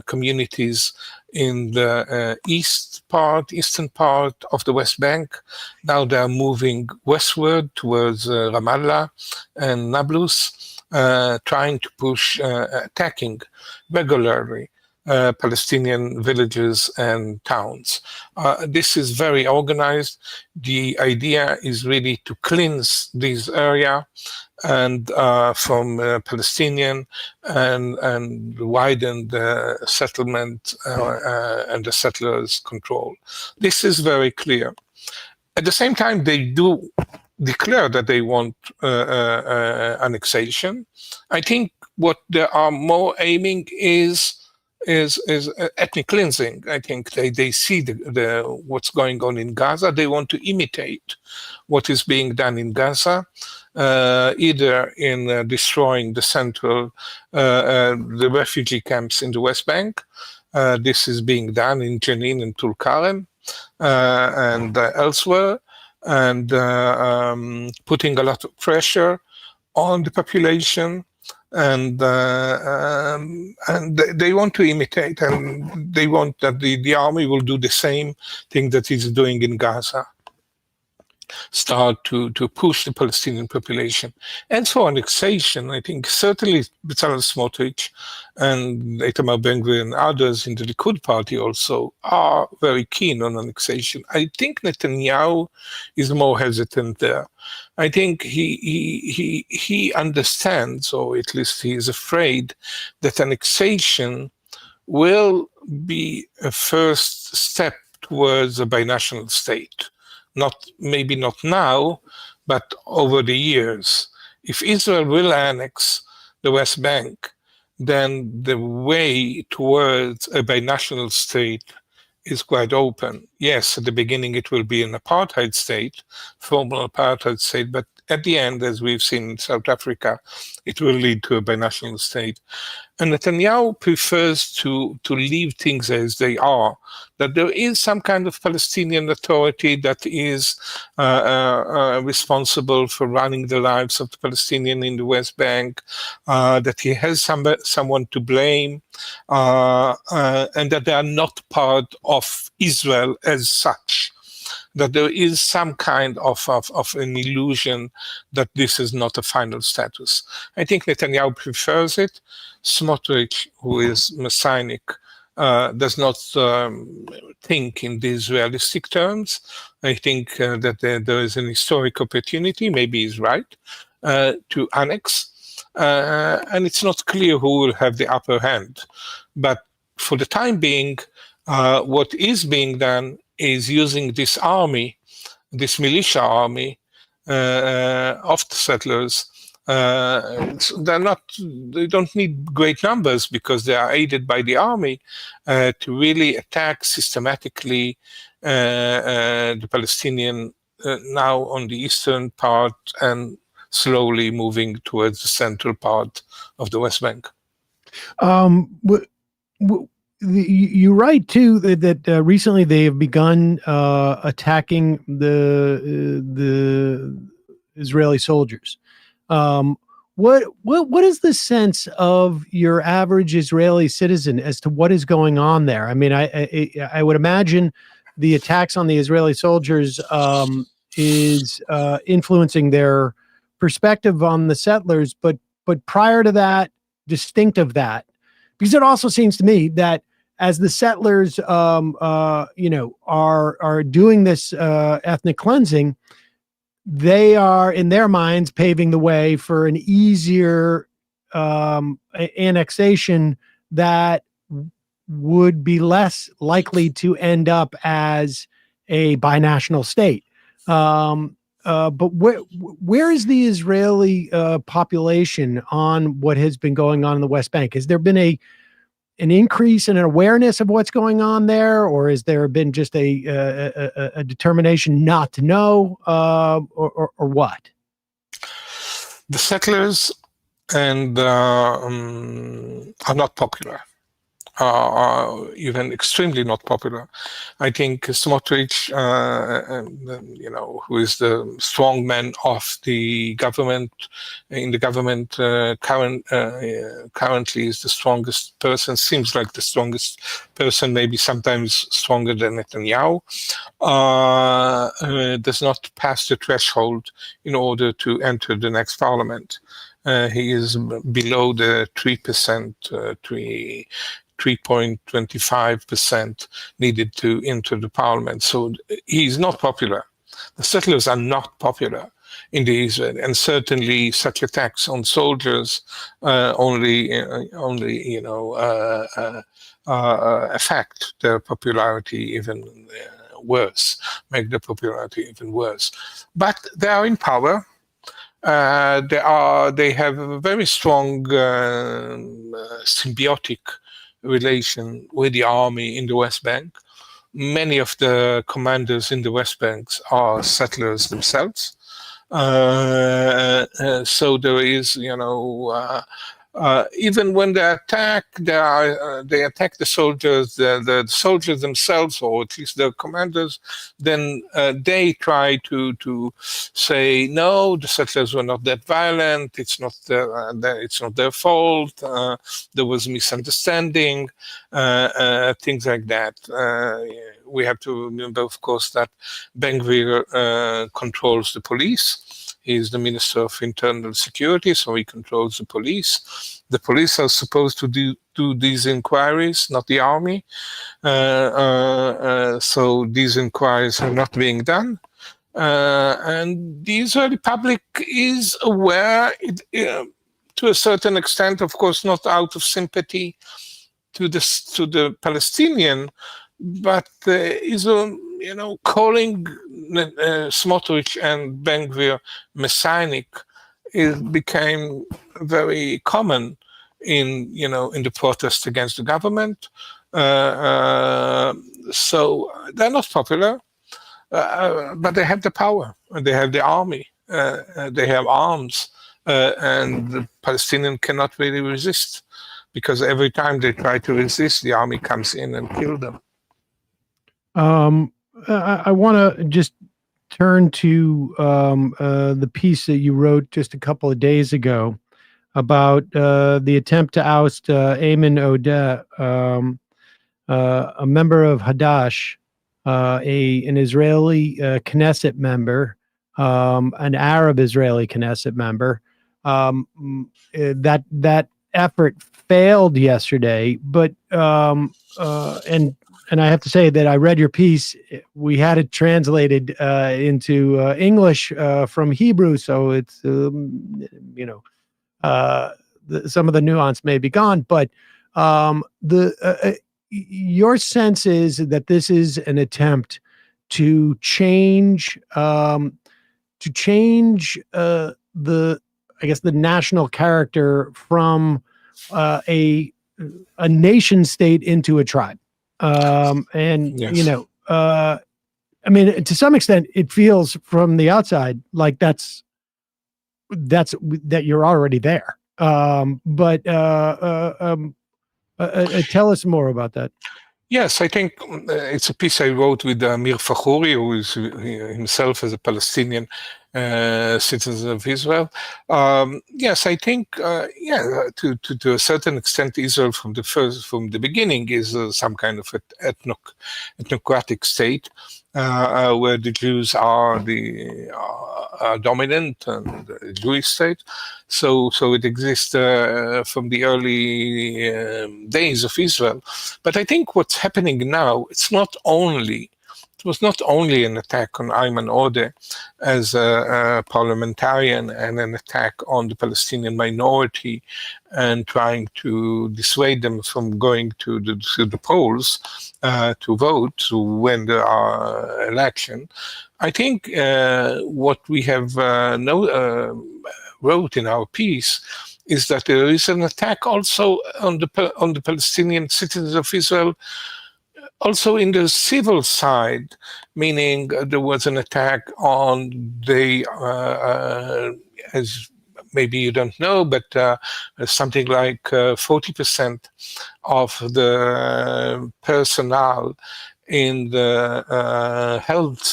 communities in the eastern part of the West Bank. Now they are moving westward towards Ramallah and Nablus, trying to push, attacking regularly Palestinian villages and towns. This is very organized. The idea is really to cleanse this area and from Palestinian and widen the settlement and the settlers' control. This is very clear. At the same time, they do declare that they want annexation. I think what they are more aiming is ethnic cleansing. I think they see what's going on in Gaza. They want to imitate what is being done in Gaza, either in destroying the central, the refugee camps in the West Bank. This is being done in Jenin and Tulkarem and elsewhere, and putting a lot of pressure on the population. And they want to imitate, and they want that the army will do the same thing that it's doing in Gaza. Start to push the Palestinian population. And for annexation, I think certainly Bezalel Smotrich and Itamar Ben-Gvir and others in the Likud party also are very keen on annexation. I think Netanyahu is more hesitant there. I think he understands, or at least he is afraid, that annexation will be a first step towards a binational state. Maybe not now, but over the years. If Israel will annex the West Bank, then the way towards a binational state is quite open. Yes, at the beginning it will be an apartheid state, formal apartheid state, but at the end, as we've seen in South Africa, it will lead to a binational state. And Netanyahu prefers to leave things as they are, that there is some kind of Palestinian authority that is responsible for running the lives of the Palestinian in the West Bank, that he has someone to blame, and that they are not part of Israel as such. That there is some kind of an illusion that this is not a final status. I think Netanyahu prefers it. Smotrich, who is Messianic, does not think in these realistic terms. I think that there is an historic opportunity, maybe he's right, to annex. And it's not clear who will have the upper hand. But for the time being, what is being done is using this army this militia army of the settlers. They don't need great numbers because they are aided by the army to really attack systematically the Palestinian now on the eastern part and slowly moving towards the central part of the West Bank. You write too that recently they have begun attacking the Israeli soldiers. What is the sense of your average Israeli citizen as to what is going on there? I mean, I would imagine the attacks on the Israeli soldiers is influencing their perspective on the settlers, but prior to that, distinct of that, because it also seems to me that as the settlers, are doing this ethnic cleansing, they are in their minds paving the way for an easier annexation that would be less likely to end up as a binational state. But where is the Israeli population on what has been going on in the West Bank? Has there been an increase in an awareness of what's going on there, or has there been just a determination not to know, or what? The settlers and are not popular. Are even extremely not popular. I think Smotrich, who is the strong man of the government, in the government currently is the strongest person, seems like the strongest person, maybe sometimes stronger than Netanyahu, does not pass the threshold in order to enter the next parliament. He is below the 3%, 3.25% needed to enter the parliament. So he's not popular. The settlers are not popular in the Israel, and certainly such attacks on soldiers only affect their popularity even worse, make their popularity even worse. But they are in power. They have a very strong symbiotic relation with the army in the West Bank. Many of the commanders in the West Bank are settlers themselves. So there is, even when they attack, they attack the soldiers, the soldiers themselves, or at least the commanders. Then they try to say, no, the settlers were not that violent. It's not their fault. There was misunderstanding, things like that. We have to remember, of course, that Ben-Gvir controls the police. He is the Minister of Internal Security, so he controls the police. The police are supposed to do these inquiries, not the army. So these inquiries are not being done. And the Israeli public is aware, to a certain extent, of course, not out of sympathy to the Palestinian, but Israel, calling Smotrich and Ben-Gvir messianic, it became very common in the protest against the government. So they're not popular, but they have the power, they have the army, they have arms, and the Palestinians cannot really resist, because every time they try to resist, the army comes in and kills them. I want to just turn to the piece that you wrote just a couple of days ago about the attempt to oust Ayman Odeh, a member of Hadash, an Israeli Knesset member, an Arab Israeli Knesset member. That effort failed yesterday, but and I have to say that I read your piece. We had it translated into English from Hebrew, so it's some of the nuance may be gone. But your sense is that this is an attempt to change the national character from a nation state into a tribe. Yes. I mean, to some extent, it feels from the outside like that you're already there. But tell us more about that. Yes, I think it's a piece I wrote with Amir Fahouri, who is himself as a Palestinian citizen of Israel. Yes, I think, to a certain extent, Israel from the beginning is some kind of ethnocratic state where the Jews are the dominant and the Jewish state. So it exists from the early days of Israel. But I think what's happening now, it was not only an attack on Ayman Odeh as a parliamentarian and an attack on the Palestinian minority and trying to dissuade them from going to the polls to vote to win the election. I think what we have wrote in our piece is that there is an attack also on the Palestinian citizens of Israel, also in the civil side, meaning there was an attack on as maybe you don't know, but something like 40% of the personnel in the health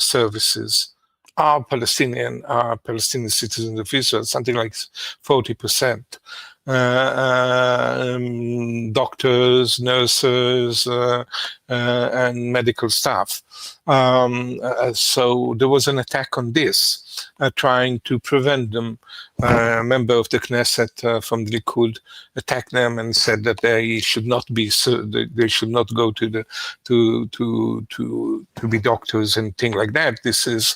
services are Palestinian citizens of Israel, something like 40%. Doctors, nurses, and medical staff. So there was an attack on this, trying to prevent them. A member of the Knesset from the Likud attacked them and said that they should not go to be doctors and things like that. This is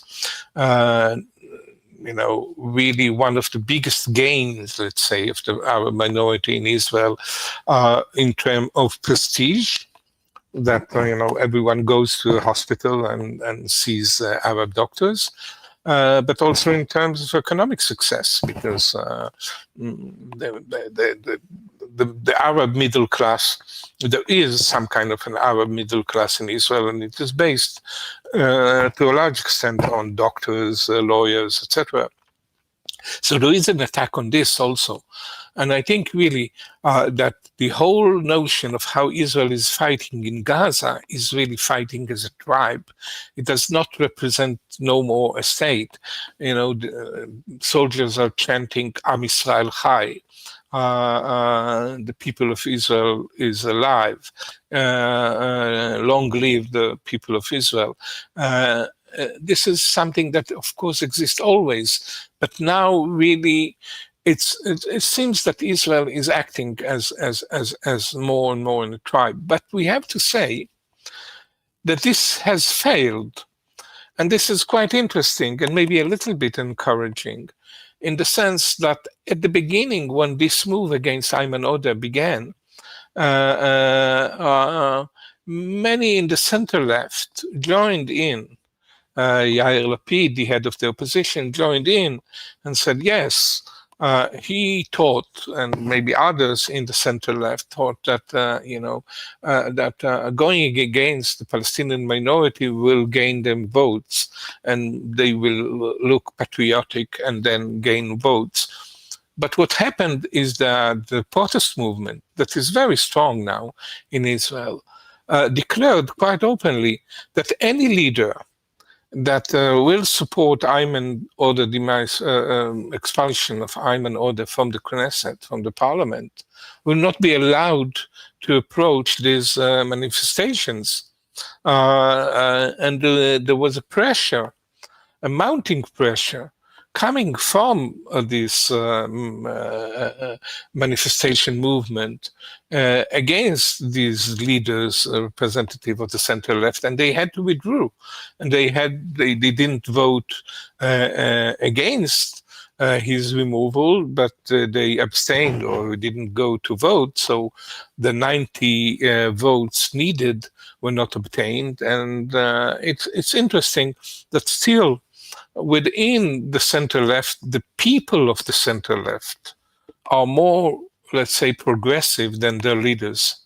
really one of the biggest gains, let's say, of the Arab minority in Israel in terms of prestige, that, everyone goes to a hospital and sees Arab doctors, but also in terms of economic success, because the Arab middle class, there is some kind of an Arab middle class in Israel, and it is based to a large extent on doctors, lawyers, etc. So there is an attack on this also. And I think really that the whole notion of how Israel is fighting in Gaza is really fighting as a tribe. It does not represent no more a state. The soldiers are chanting Am Yisrael Chai. The people of Israel is alive. Long live the people of Israel. This is something that, of course, exists always, but now really it seems that Israel is acting as more and more in a tribe. But we have to say that this has failed, and this is quite interesting and maybe a little bit encouraging, in the sense that at the beginning, when this move against Ayman Odeh began, many in the center left joined in. Yair Lapid, the head of the opposition, joined in and said, yes, he thought, and maybe others in the center left thought that, going against the Palestinian minority will gain them votes, and they will look patriotic and then gain votes. But what happened is that the protest movement, that is very strong now in Israel, declared quite openly that any leader that will support Ayman Odeh, the expulsion of Ayman Odeh from the Knesset, from the parliament, will not be allowed to approach these manifestations. And there was a pressure, a mounting pressure, coming from this manifestation movement against these leaders, representative of the center left, and they had to withdraw, and they didn't vote against his removal, but they abstained or didn't go to vote. So the 90 votes needed were not obtained. And it's interesting that still within the center-left, the people of the center-left are more, let's say, progressive than their leaders.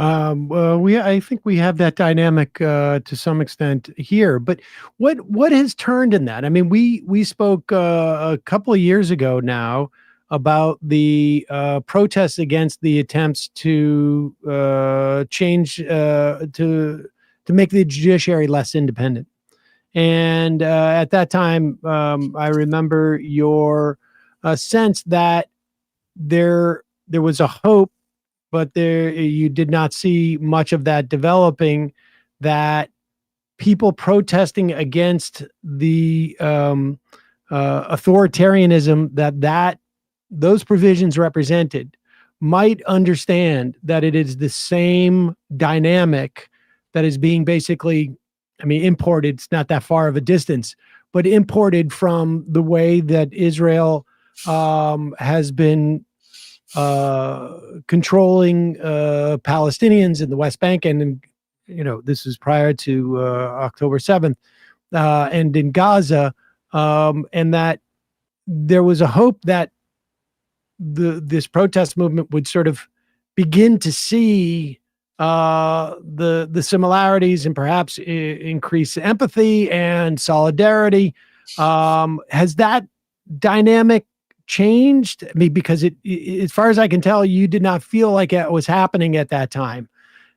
I think we have that dynamic to some extent here. But what has turned in that? I mean, we spoke a couple of years ago now about the protests against the attempts to change to make the judiciary less independent. And at that time, I remember your sense that there was a hope, but you did not see much of that developing, that people protesting against the authoritarianism that those provisions represented might understand that it is the same dynamic that is being basically, I mean, imported. It's not that far of a distance, but imported from the way that Israel has been controlling Palestinians in the West Bank, and this is prior to October 7th, and in Gaza, and that there was a hope that this protest movement would sort of begin to see the similarities and perhaps increase empathy and solidarity. Has that dynamic changed? I mean, because it, as far as I can tell, you did not feel like it was happening at that time.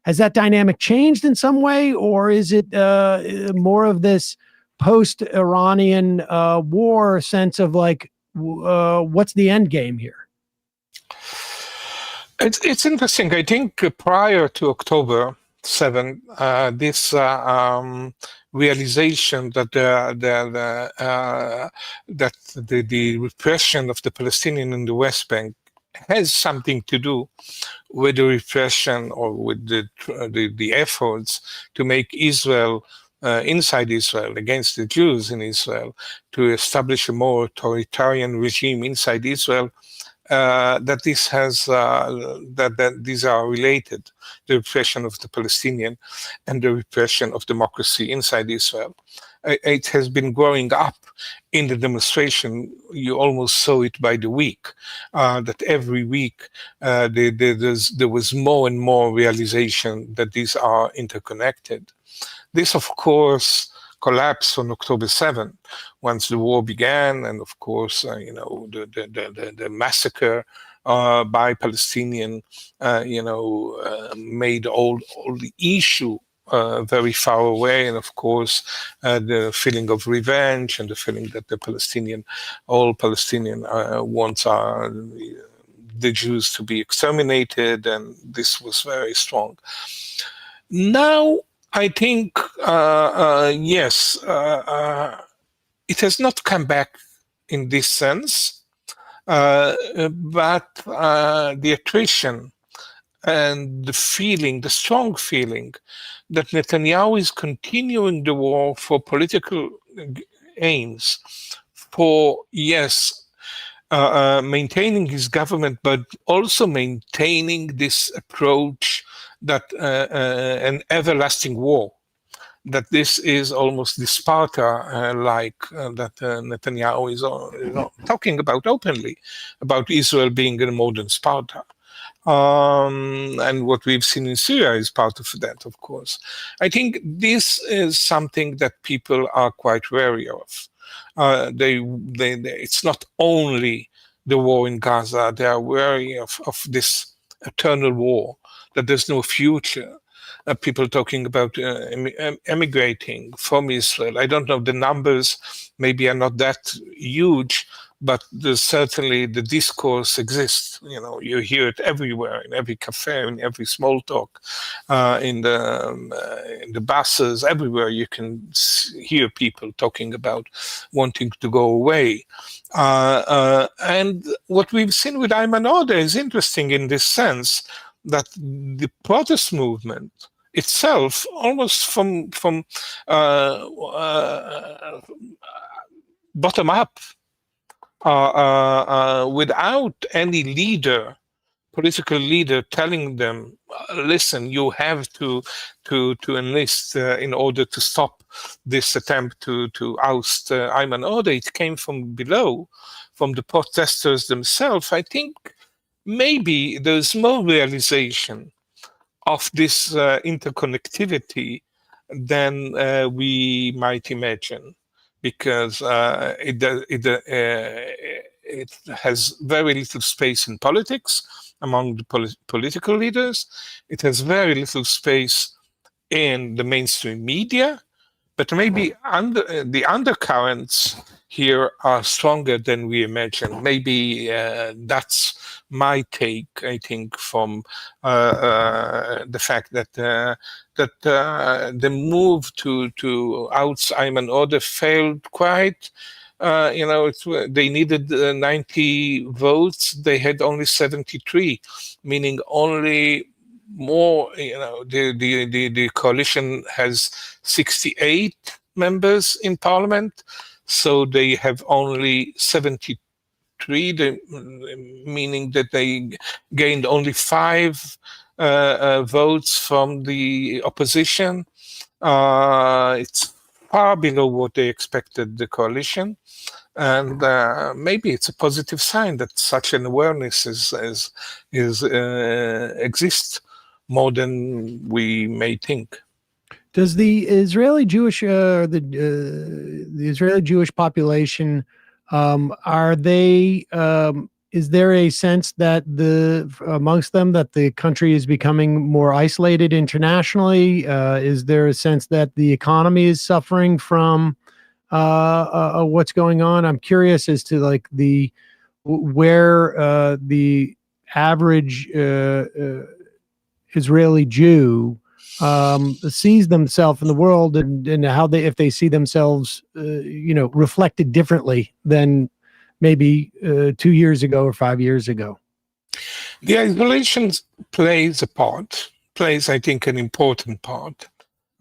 Has that dynamic changed in some way, or is it more of this post-Iranian war sense of like, what's the end game here? It's interesting. I think prior to October 7, this realization that the repression of the Palestinian in the West Bank has something to do with the repression or with the efforts to make Israel, inside Israel, against the Jews in Israel, to establish a more authoritarian regime inside Israel. That this has that these are related, the repression of the Palestinian and the repression of democracy inside Israel. It has been growing up in the demonstration. You almost saw it by the week, that every week there was more and more realization that these are interconnected. This, of course, collapsed on October 7, once the war began, and of course, the massacre by Palestinian, made all the issue very far away, and of course, the feeling of revenge and the feeling that all Palestinian wants are the Jews to be exterminated, and this was very strong. Now, I think, yes, it has not come back in this sense, but the attrition and the strong feeling that Netanyahu is continuing the war for political aims, for, yes, maintaining his government, but also maintaining this approach that an everlasting war, that this is almost the Sparta that Netanyahu is talking about openly, about Israel being a modern Sparta. And what we've seen in Syria is part of that, of course. I think this is something that people are quite wary of. It's not only the war in Gaza, they are wary of this eternal war, that there's no future. People talking about emigrating from Israel. I don't know, the numbers maybe are not that huge, but certainly the discourse exists. You hear it everywhere, in every cafe, in every small talk, in the buses, everywhere you can hear people talking about wanting to go away. And what we've seen with Ayman Odeh is interesting in this sense, that the protest movement itself, almost from bottom up, without any leader, political leader, telling them, listen, you have to enlist in order to stop this attempt to oust Ayman Odeh. It came from below, from the protesters themselves. I think maybe there's more realization of this interconnectivity than we might imagine, because it has very little space in politics among the political leaders. It has very little space in the mainstream media, but maybe the undercurrents here are stronger than we imagine. Maybe that's my take, I think, from the fact that the move to oust Ayman Odeh failed quite. They needed 90 votes. They had only 73, meaning only more. The coalition has 68 members in parliament, so they have only 73. Meaning that they gained only 5 votes from the opposition. It's far below what they expected, the coalition. And maybe it's a positive sign that such an awareness exists more than we may think. Does the Israeli Jewish the Israeli Jewish population are they is there a sense that amongst them that the country is becoming more isolated internationally? Is there a sense that the economy is suffering from what's going on? I'm curious as to like where the average Israeli Jew sees themselves in the world, and how if they see themselves reflected differently than maybe 2 years ago or 5 years ago. The isolation plays, I think, an important part.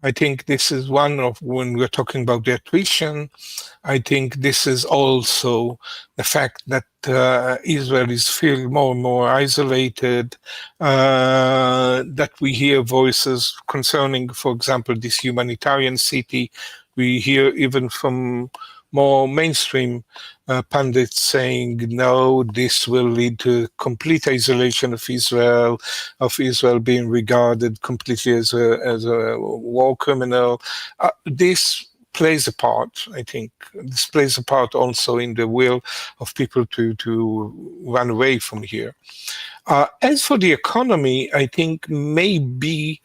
I think this is one of, when we're talking about the attrition, I think this is also the fact that Israelis feel more and more isolated, that we hear voices concerning, for example, this humanitarian city. We hear even from more mainstream pundits saying, no, this will lead to complete isolation of Israel being regarded completely as a war criminal. This plays a part, I think. This plays a part also in the will of people to run away from here. As for the economy, I think maybe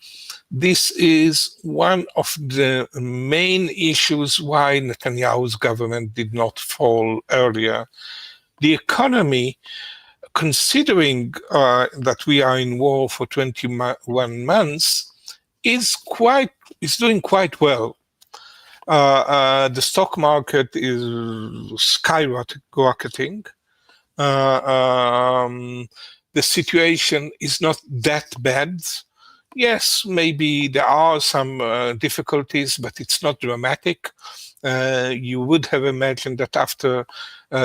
this is one of the main issues why Netanyahu's government did not fall earlier. The economy, considering that we are in war for 21 months, is doing quite well. The stock market is skyrocketing. The situation is not that bad. Yes, maybe there are some difficulties, but it's not dramatic. You would have imagined that after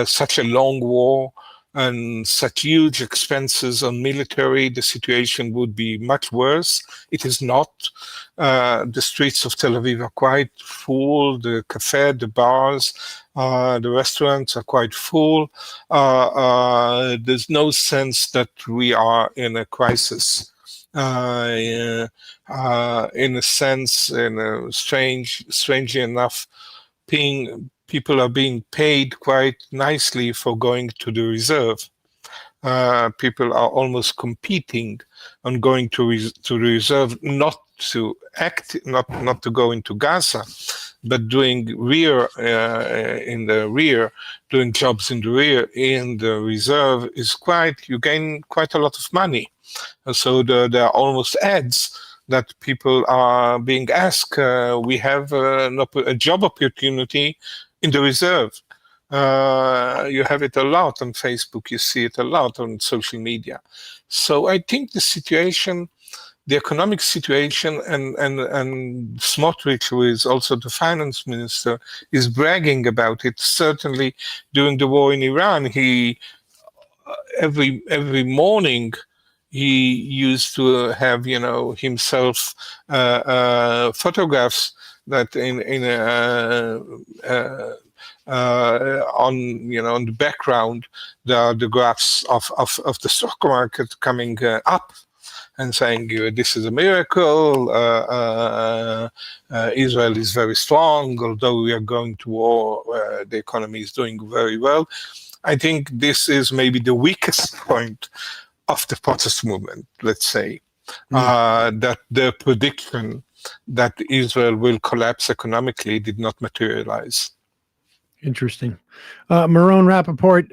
such a long war and such huge expenses on military, the situation would be much worse. It is not. The streets of Tel Aviv are quite full. The cafe, the bars, the restaurants are quite full. There's no sense that we are in a crisis. In a sense, strangely enough, people are being paid quite nicely for going to the reserve. People are almost competing on going to the reserve, not to go into Gaza, but doing doing jobs in the rear in the reserve is you gain quite a lot of money. And so there are almost ads that people are being asked, we have a job opportunity in the reserve. You have it a lot on Facebook, you see it a lot on social media. So I think the situation the economic situation, and Smotrich, who is also the finance minister, is bragging about it. Certainly during the war in Iran, he every morning he used to have, himself photographs that on the background, the graphs of the stock market coming up, and saying this is a miracle. Israel is very strong, although we are going to war. The economy is doing very well. I think this is maybe the weakest point of the protest movement, let's say, that the prediction that Israel will collapse economically did not materialize. Interesting. Meron Rapoport,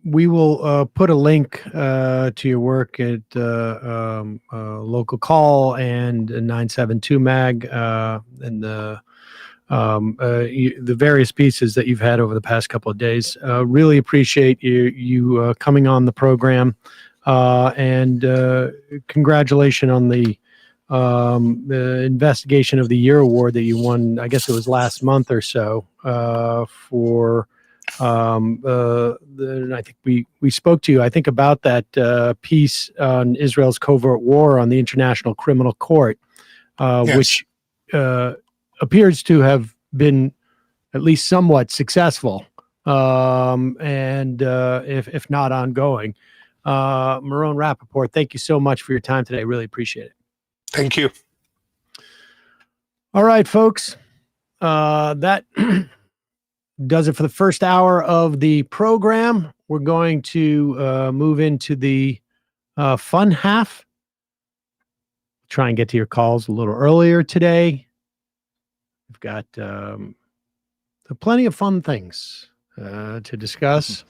we will put a link to your work at Local Call and 972 Mag and the various pieces that you've had over the past couple of days. Really appreciate you coming on the program, and congratulations on the Investigation of the Year award that you won. I guess it was last month or so, for I think we spoke to you, I think, about that piece on Israel's covert war on the International Criminal Court, yes, which appears to have been at least somewhat successful, and if not ongoing. Meron Rapoport, thank you so much for your time today. Really appreciate it. Thank you. All right, folks. That does it for the first hour of the program. We're going to move into the fun half. Try and get to your calls a little earlier today. We've got plenty of fun things to discuss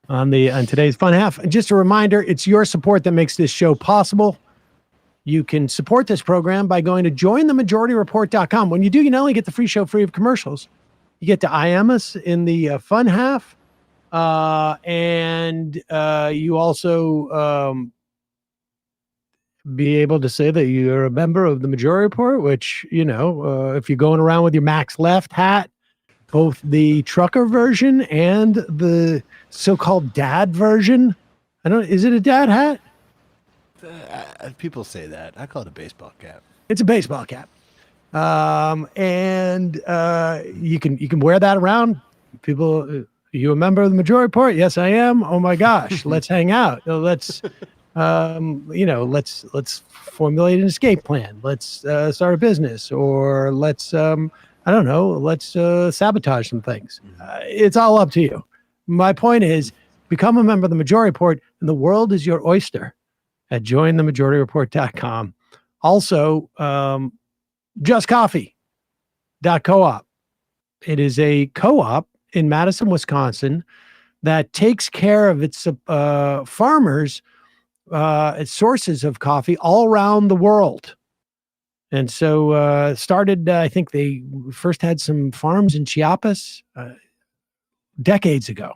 on today's fun half. Just a reminder, it's your support that makes this show possible. You can support this program by going to jointhemajorityreport.com. When you do, you not only get the free show free of commercials, you get to IM us in the fun half, and you also be able to say that you're a member of the Majority Report, which, if you're going around with your Max Left hat, both the trucker version and the so-called dad version. Is it a dad hat? People say that. I call it a baseball cap. It's a baseball cap. And you can wear that around. People, you a member of the Majority Report? Yes, I am. Oh my gosh, let's hang out. Let's let's formulate an escape plan. Let's start a business, or let's let's sabotage some things. It's all up to you. My point is, become a member of the Majority Report, and the world is your oyster at jointhemajorityreport.com. Also, justcoffee.coop. It is a co-op in Madison, Wisconsin, that takes care of its farmers, its sources of coffee all around the world. And so started, I think they first had some farms in Chiapas decades ago.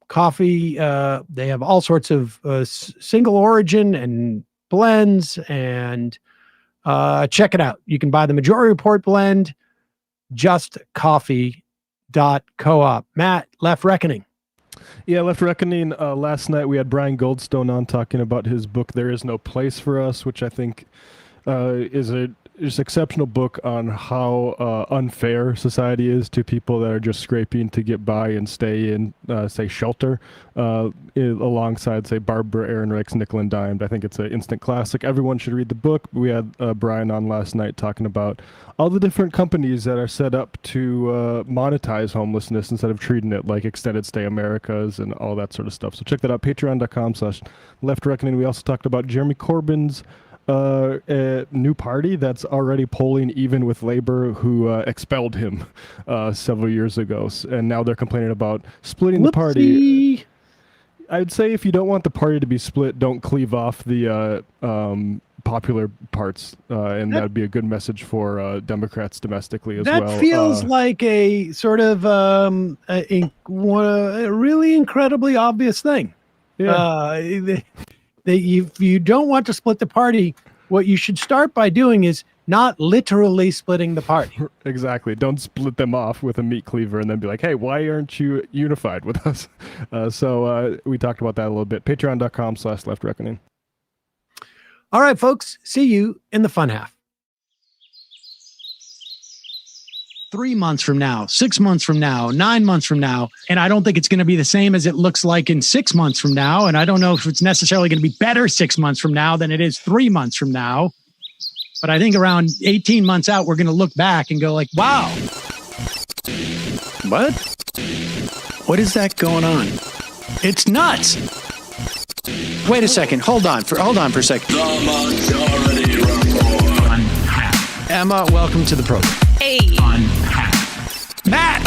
Coffee, they have all sorts of single origin and blends, and check it out. You can buy the Majority Report blend, justcoffee.coop. Matt, Left Reckoning. Yeah, Left Reckoning. Last night we had Brian Goldstone on talking about his book, There Is No Place for Us, which I think is an exceptional book on how unfair society is to people that are just scraping to get by and stay in, say, shelter, alongside, say, Barbara Ehrenreich's Nickel and Dimed. I think it's an instant classic. Everyone should read the book. We had Brian on last night talking about all the different companies that are set up to monetize homelessness instead of treating it like Extended Stay Americas and all that sort of stuff. So check that out, patreon.com/Left Reckoning. We also talked about Jeremy Corbyn's new party that's already polling even with Labor, who expelled him several years ago, and now they're complaining about splitting the party. I'd say if you don't want the party to be split, don't cleave off the popular parts, and that'd be a good message for Democrats domestically as well. That feels like a sort of a really incredibly obvious thing. Yeah. if you don't want to split the party, what you should start by doing is not literally splitting the party. Exactly. Don't split them off with a meat cleaver and then be like, hey, why aren't you unified with us? So we talked about that a little bit. Patreon.com/leftreckoning. All right, folks. See you in the fun half. 3 months from now, 6 months from now, 9 months from now. And I don't think it's going to be the same as it looks like in 6 months from now. And I don't know if it's necessarily going to be better 6 months from now than it is 3 months from now. But I think around 18 months out, we're going to look back and go like, wow. What? What is that going on? It's nuts. Wait a second. Hold on for a second. The Majority Report. Emma, welcome to the program. Hey. Matt.